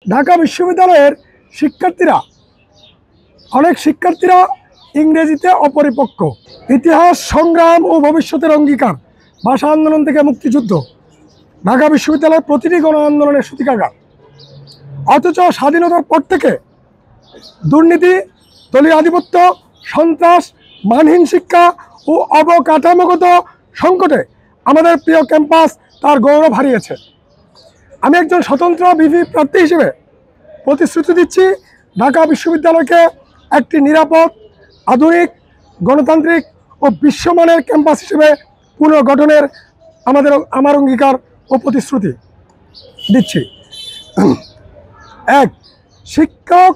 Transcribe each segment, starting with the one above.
ঢাকা বিশ্ববিদ্যালয়ের শিক্ষার্থীরা অনেক শিক্ষার্থীরা ইংরেজিতে অপরিপক্ক। ইতিহাস, সংগ্রাম ও ভবিষ্যতের অঙ্গীকার, ভাষা আন্দোলন থেকে মুক্তিযুদ্ধ, ঢাকা বিশ্ববিদ্যালয়ের প্রতিটি গণ আন্দোলনের সূতিকাগার। অথচ স্বাধীনতার পর থেকে দুর্নীতি, দলীয় আধিপত্য, সন্ত্রাস, মানহীন শিক্ষা ও অবকাঠামোগত সংকটে আমাদের প্রিয় ক্যাম্পাস তার গৌরব হারিয়েছে। আমি একজন স্বতন্ত্র বিভি প্রার্থী হিসেবে প্রতিশ্রুতি দিচ্ছি, ঢাকা বিশ্ববিদ্যালয়কে একটি নিরাপদ, আধুনিক, গণতান্ত্রিক ও বিশ্বমানের ক্যাম্পাস হিসেবে পুনর্গঠনের আমার অঙ্গীকার ও প্রতিশ্রুতি দিচ্ছি। 1. শিক্ষক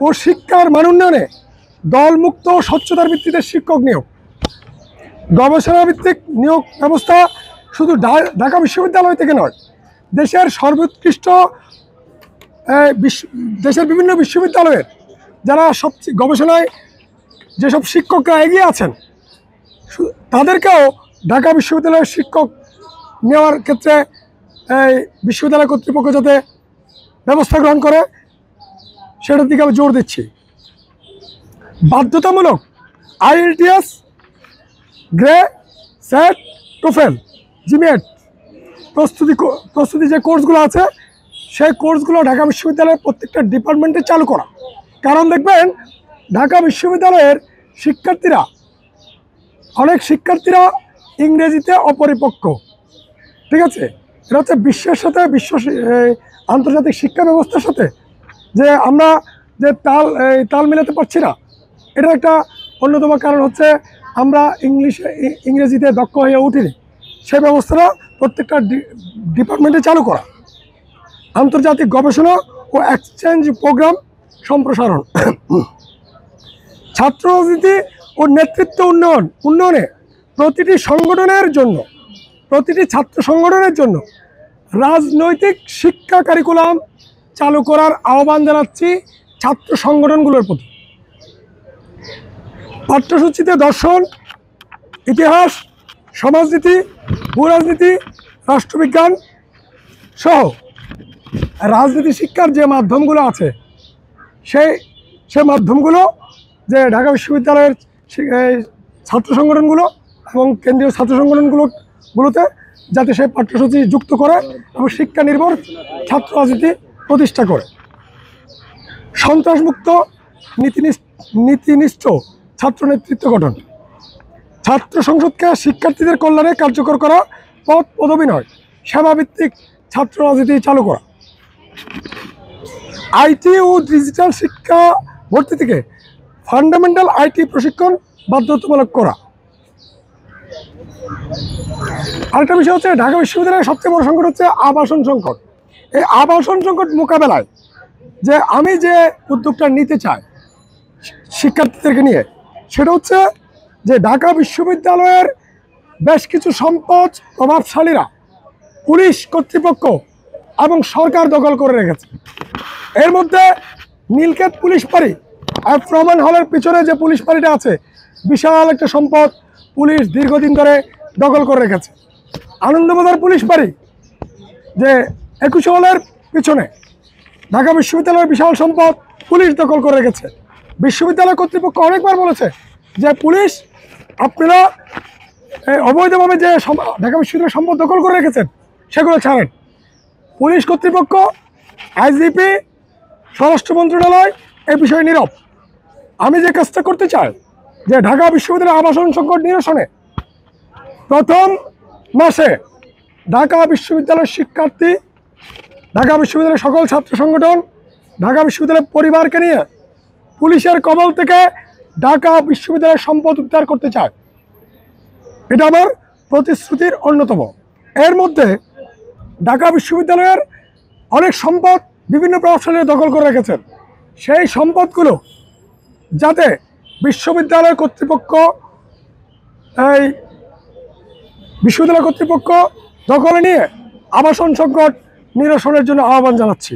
ও শিক্ষার মান উন্নয়নে দলমুক্ত ও স্বচ্ছতার ভিত্তিতে শিক্ষক নিয়োগ, গবেষণাভিত্তিক নিয়োগ ব্যবস্থা শুধু ঢাকা বিশ্ববিদ্যালয় থেকে নয়, দেশের সর্বোৎকৃষ্ট দেশের বিভিন্ন বিশ্ববিদ্যালয়ের যারা সবচেয়ে গবেষণায় যেসব শিক্ষকরা এগিয়ে আছেন তাদেরকেও ঢাকা বিশ্ববিদ্যালয়ের শিক্ষক নেওয়ার ক্ষেত্রে বিশ্ববিদ্যালয় কর্তৃপক্ষ যাতে ব্যবস্থা গ্রহণ করে সেটার দিকে আমি জোর দিচ্ছি। বাধ্যতামূলক IELTS, grey, set, TOEFL, GMAT প্রস্তুতি যে কোর্সগুলো আছে সেই কোর্সগুলো ঢাকা বিশ্ববিদ্যালয়ের প্রত্যেকটা ডিপার্টমেন্টে চালু করা। কারণ দেখবেন ঢাকা বিশ্ববিদ্যালয়ের অনেক শিক্ষার্থীরা ইংরেজিতে অপরিপক্ক। ঠিক আছে, এটা হচ্ছে বিশ্বের সাথে আন্তর্জাতিক শিক্ষা ব্যবস্থার সাথে যে আমরা যে তাল মেলাতে পারছি না, এটা একটা অন্যতম কারণ হচ্ছে আমরা ইংরেজিতে দক্ষ হয়ে উঠিনি। সেই ব্যবস্থাটা প্রত্যেকটা ডিপার্টমেন্টে চালু করা। আন্তর্জাতিক গবেষণা ও এক্সচেঞ্জ প্রোগ্রাম সম্প্রসারণ। ছাত্র রাজনীতি ও নেতৃত্ব উন্নয়নে প্রতিটি ছাত্র সংগঠনের জন্য রাজনৈতিক শিক্ষা কারিকুলাম চালু করার আহ্বান জানাচ্ছি ছাত্র সংগঠনগুলোর প্রতি। পাঠ্যসূচিতে দর্শন, ইতিহাস, সমাজনীতি, ভূরাজনীতি, রাষ্ট্রবিজ্ঞান সহ রাজনীতি শিক্ষার যে মাধ্যমগুলো আছে সেই মাধ্যমগুলো যে ঢাকা বিশ্ববিদ্যালয়ের ছাত্র সংগঠনগুলো এবং কেন্দ্রীয় ছাত্র সংগঠনগুলোতে যাতে সেই পাঠ্যসূচি যুক্ত করে এবং শিক্ষা নির্ভর ছাত্র রাজনীতি প্রতিষ্ঠা করে। সন্ত্রাসমুক্ত নীতিনিষ্ঠ ছাত্র নেতৃত্ব গঠন। ছাত্র সংসদকে শিক্ষার্থীদের কল্যাণে কার্যকর করা, পদ পদবি নয়, সেবাভিত্তিক ছাত্র রাজনীতি চালু করা। IT ও ডিজিটাল শিক্ষা ভর্তি থেকে ফান্ডামেন্টাল IT প্রশিক্ষণ বাধ্যতামূলক করা। আরেকটা বিষয় হচ্ছে ঢাকা বিশ্ববিদ্যালয়ের সবচেয়ে বড় সংকট হচ্ছে আবাসন সংকট। এই আবাসন সংকট মোকাবেলায় যে আমি যে উদ্যোগটা নিতে চাই শিক্ষার্থীদেরকে নিয়ে, সেটা হচ্ছে যে ঢাকা বিশ্ববিদ্যালয়ের বেশ কিছু সম্পদ প্রভাবশালীরা পুলিশ কর্তৃপক্ষ এবং সরকার দখল করে রেখেছে। এর মধ্যে নীলক্ষেত পুলিশ ফাঁড়ি আর প্রমাণ হলের পিছনে যে পুলিশ ফাঁড়িটা আছে, বিশাল একটা সম্পদ পুলিশ দীর্ঘদিন ধরে দখল করে রেখেছে। আনন্দবাজার পুলিশ ফাঁড়ি যে 21 হলের পিছনে ঢাকা বিশ্ববিদ্যালয়ের বিশাল সম্পদ পুলিশ দখল করে রেখেছে। বিশ্ববিদ্যালয় কর্তৃপক্ষ অনেকবার বলেছে যে পুলিশ আপনারা অবৈধভাবে যে ঢাকা বিশ্ববিদ্যালয়ের সম্পদ দখল করে রেখেছেন সেগুলো ছাড়েন। পুলিশ কর্তৃপক্ষ, IGP, স্বরাষ্ট্র মন্ত্রণালয় এই বিষয়ে নীরব। আমি যে কাজটা করতে চাই যে ঢাকা বিশ্ববিদ্যালয়ের আবাসন সংকট নিরসনে প্রথম মাসে ঢাকা বিশ্ববিদ্যালয়ের শিক্ষার্থী, ঢাকা বিশ্ববিদ্যালয়ের সকল ছাত্র সংগঠন, ঢাকা বিশ্ববিদ্যালয়ের পরিবারকে নিয়ে পুলিশের কবল থেকে ঢাকা বিশ্ববিদ্যালয়ের সম্পদ উদ্ধার করতে চায়। এটা আমার প্রতিশ্রুতির অন্যতম। এর মধ্যে ঢাকা বিশ্ববিদ্যালয়ের অনেক সম্পদ বিভিন্ন প্রভাবশালীরা দখল করে রেখেছেন। সেই সম্পদগুলো যাতে বিশ্ববিদ্যালয় কর্তৃপক্ষ দখলে নিয়ে আবাসন সংকট নিরসনের জন্য আহ্বান জানাচ্ছি।